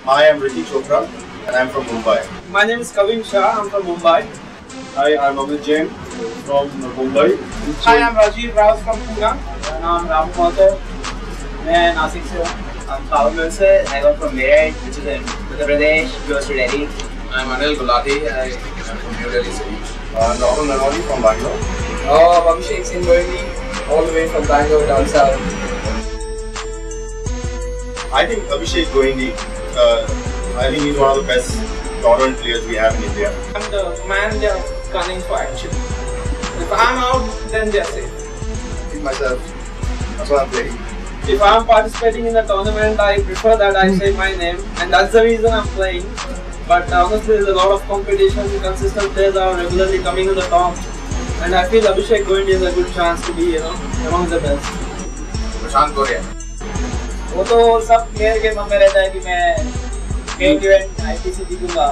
Hi, I'm Ricky Chopra and I'm from Mumbai. My name is Kavin Shah. I'm from Mumbai. Hi, I'm Amit Jain from Mumbai. Hi, I'm Rajiv Rao from Pune. I'm Ram Motor. मैं नासिक से हूँ. I'm Pawan Milser. I got from Meerut, which is in Uttar Pradesh, close to Delhi. I'm Anil Gulati. I am from New Delhi City. I'm Rahul Nanoli from Bangalore. I'm Abhishek Singh Burni, all the way from Bangalore down south. I think Abhishek Goenka, I think he's one of the best tournament players we have in India. I'm the man they're gunning for actually. If I'm out, then they're safe. I think myself, that's what I'm playing. If I'm participating in the tournament, I prefer that I say my name, and that's the reason I'm playing. But honestly, there's a lot of competition. Consistent players are regularly coming to the top, and I feel Abhishek Goenka is a good chance to be, among the best. Prashant Korea. वो तो सब player के मन में रहता है कि मैं स्टेट इवेंट आईपीसी जीतूंगा.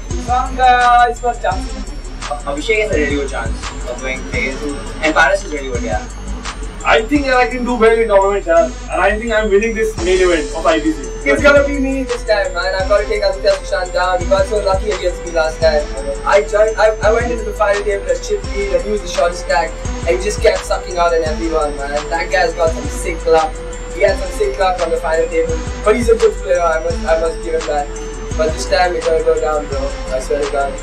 प्रशांत का इस बार chance. Abhishek has a really good chance of going to, and Paris is really good, yeah. I think I can do well in tournament, and I think I'm winning this main event of IBC. It's gonna be me this time, man. I've got to take Aditya Sushant down. He got so lucky against me last time. I went into the final table as chip lead and used the short stack, and he just kept sucking out on everyone, man. That guy's got some sick luck. He had some sick luck on the final table, but he's a good player. I must give him that. But this time we're gonna go down, bro. I swear to God.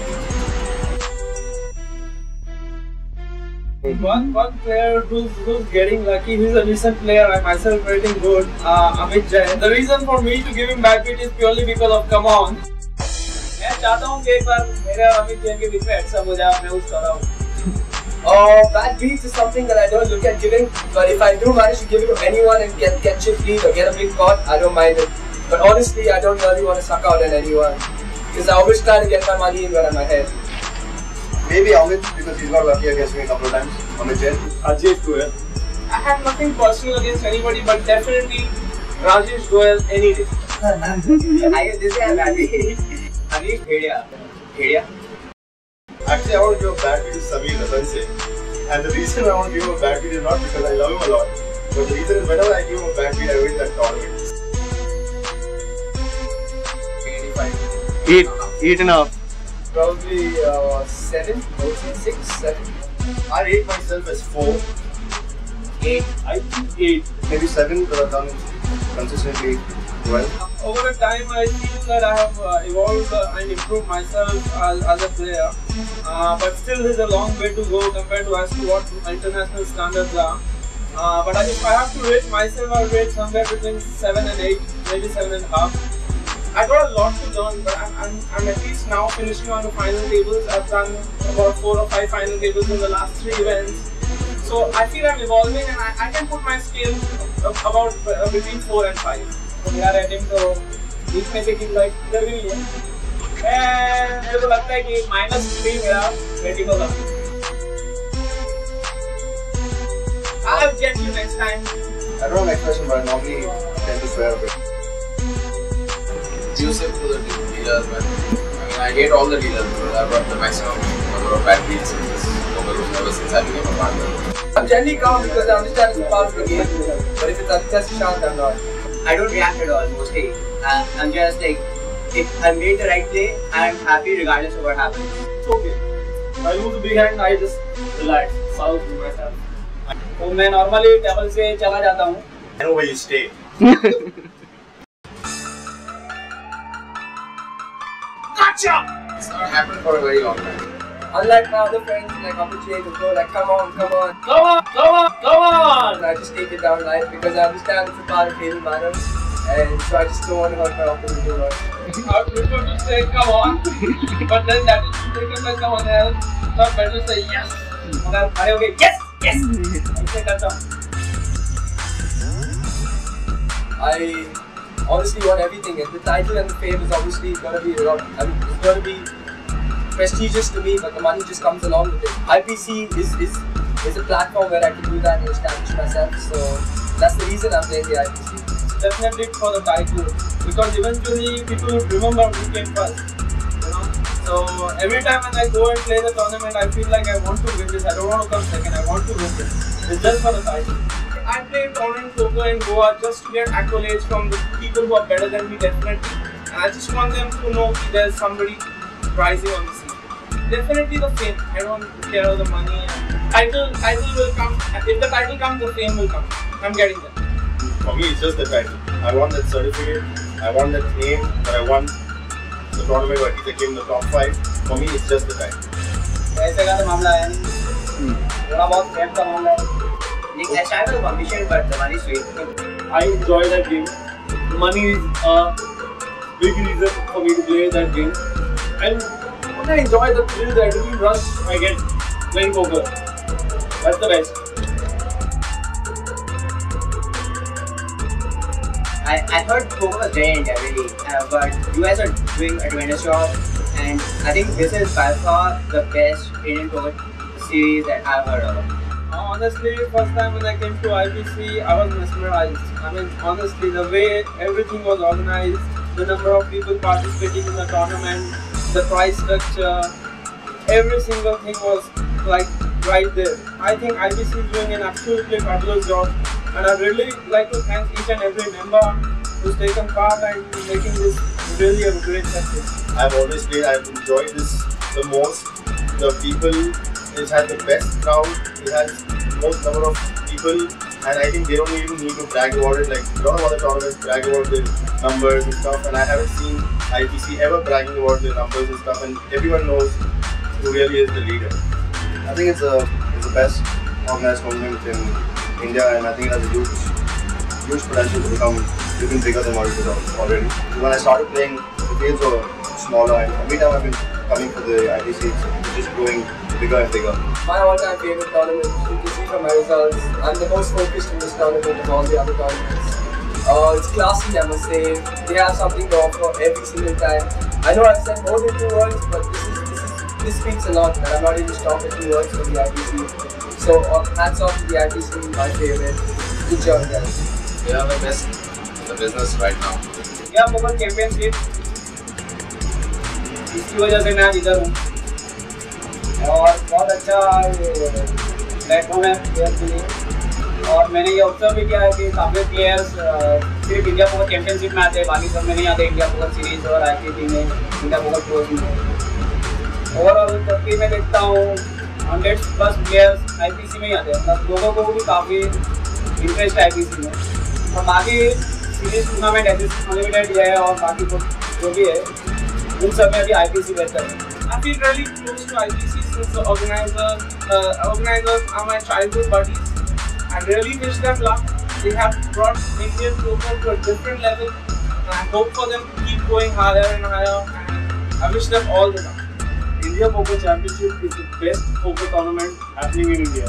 One player who's getting lucky, he's a recent player, I myself rating good, Amit Jain. The reason for me to give him backbeat is purely because of come on. मैं चाहता हूँ कि एक बार मेरे और अमित जैन के बीच में heads up हो जाए. मैं उस कर रहा हूँ. Backbeats is something that I don't look at giving, but if I do manage to give it to anyone and get chip lead or get a big pot, I don't mind it. But honestly, I don't really want to suck out at anyone, because I always try to get my money in when I'm ahead. Maybe Amit, because he's got lucky against me a couple of times. Amit Jain. Ajit Goel. I have nothing personal against anybody, but definitely Rajesh Goel any day. I guess this guy Ravi. Anish Bhedia. Actually, I want to give a backbeat to Samir Ratan Singh. And the reason I want to give him a backbeat is not because I love him a lot, but the reason is whenever I give him a backbeat, I win that tournament. 8.5. Probably 7, 6, 7. I rate myself as 4. 8. I think 8. Maybe 7 because I've done consistently well. Over a time, I feel that I have evolved and improved myself as a player. But still, there's a long way to go compared to as to what international standards are. But if I have to rate myself, I'll rate somewhere between 7 and 8, maybe 7.5. I got a lot to learn, but I'm at least now finishing on the final tables. I've done about 4 or 5 final tables in the last 3 events. So I feel I'm evolving, and I can put my scale about between 4 and 5. So we are heading to बीच में से किस like इधर भी नहीं है. मेरे को लगता है कि -3 मेरा रेटिंग होगा. I'll get you next time. I don't know next question, but I normally tend to swear a bit. Abusive to the dealers, man. I mean, I hate all the dealers, but I've got the maximum number of bad deals in this local ever since I became a partner. I'm generally calm because I understand it's a part of the game, but if it's Aditya Sushant, I'm not. I don't react at all mostly. I'm just like, if I made the right play, I'm happy regardless of what happens. It's okay. If I lose a big hand, I just relax, solve to myself. तो मैं normally table से चला जाता हूँ. I know where you stay. Gotcha! It's not happened for a very long time. Unlike my other friends like Abhishek who go like, come on. Come on! And I just take it down light because I understand it's a part of table manners, and so I just don't want to hurt my opponent too much. I would prefer to say come on, but then that is taken by someone else. So I better say yes. And then I okay, yes! I say that's all. I honestly want everything, and the title and the fame is obviously gonna be it's gonna be prestigious to me, but the money just comes along with it. IPC is a platform where I can do that and establish myself, so that's the reason I'm playing the IPC. Definitely for the title, because eventually people would remember who came first. So every time when I go and play the tournament, I feel like I want to win this. I don't want to come second. I want to win this. It's just for the title. I play tournament poker in Goa just to get accolades from the people who are better than me, definitely. And I just want them to know that there's somebody rising on the scene. Definitely the fame. I don't care about the money. Title will come. If the title comes, the fame will come. I'm getting that. For me, it's just the title. I want that certificate. I want that name that I won the tournament where I came in the top 5. For me, it's just the title. ऐसे का तो मामला है नहीं, थोड़ा बहुत fame का मामला है। Like I try to competition, but the money is sweet. I enjoy that game. Money is a big reason for me to play that game. And when I enjoy the thrill, the adrenaline rush I get playing poker. That's the best. I heard poker was dead in India really, but you guys are doing a tremendous job, and I think this is by far the best Indian poker series that I've heard of. Honestly, first time when I came to IBC, I was mesmerized. I mean, honestly, the way everything was organized, the number of people participating in the tournament, the price structure, every single thing was like right there. I think IBC is doing an absolutely fabulous job, and I'd really like to thank each and every member who's taken part and making this really a great success. I've always played, I've enjoyed this the most. The people, it has the best crowd, it has most number of people, and I think they don't even need to brag about it. Like a lot of other tournaments brag about the numbers and stuff, and I haven't seen IBC ever bragging about the numbers and stuff, and everyone knows who really is the leader. I think it's the best organized tournament in India, and I think it has a huge potential to become even bigger than what it is already. When I started playing, the fields were smaller, and every time I've been coming for the IBC, it's just growing bigger and bigger. My all-time favorite tournament, you can see from my results, I'm the most focused in this tournament of all the other tournaments. It's classy, I must say. They have something to offer every single time. I know I've said more than 2 words, but this speaks a lot, and I'm not even stopped at 2 words for the IBC. So hats off to the IBC, my favorite. Good job, guys. They are the best in the business right now. Yeah, Poker Championship. इसकी वजह से मैं आज इधर हूँ और बहुत अच्छा प्लेटफॉर्म है प्लेयर्स के लिए। और मैंने ये ऑब्जर्व भी किया है कि काफ़ी प्लेयर्स सिर्फ इंडिया पोकर चैंपियनशिप में आते हैं, बाकी सब में नहीं आते। इंडिया पोकर सीरीज और IPP में, इंडिया पोकर प्रो में। ओवरऑल जब भी मैं देखता हूँ 100+ प्लेयर्स IPC में ही आते हैं, मतलब लोगों को भी काफ़ी इंटरेस्ट है IPC में। और बाकी सीरीज टूर्नामेंट अनलिमिटेड है और बाकी जो भी है उन सब में अभी IPC बेहतर है। I feel really close to IPC since the organizers are my childhood buddies. I really wish them luck. They have brought Indian poker to a different level, and I hope for them to keep going higher and higher. And I wish them all the luck. India Poker Championship is the best poker tournament happening in India.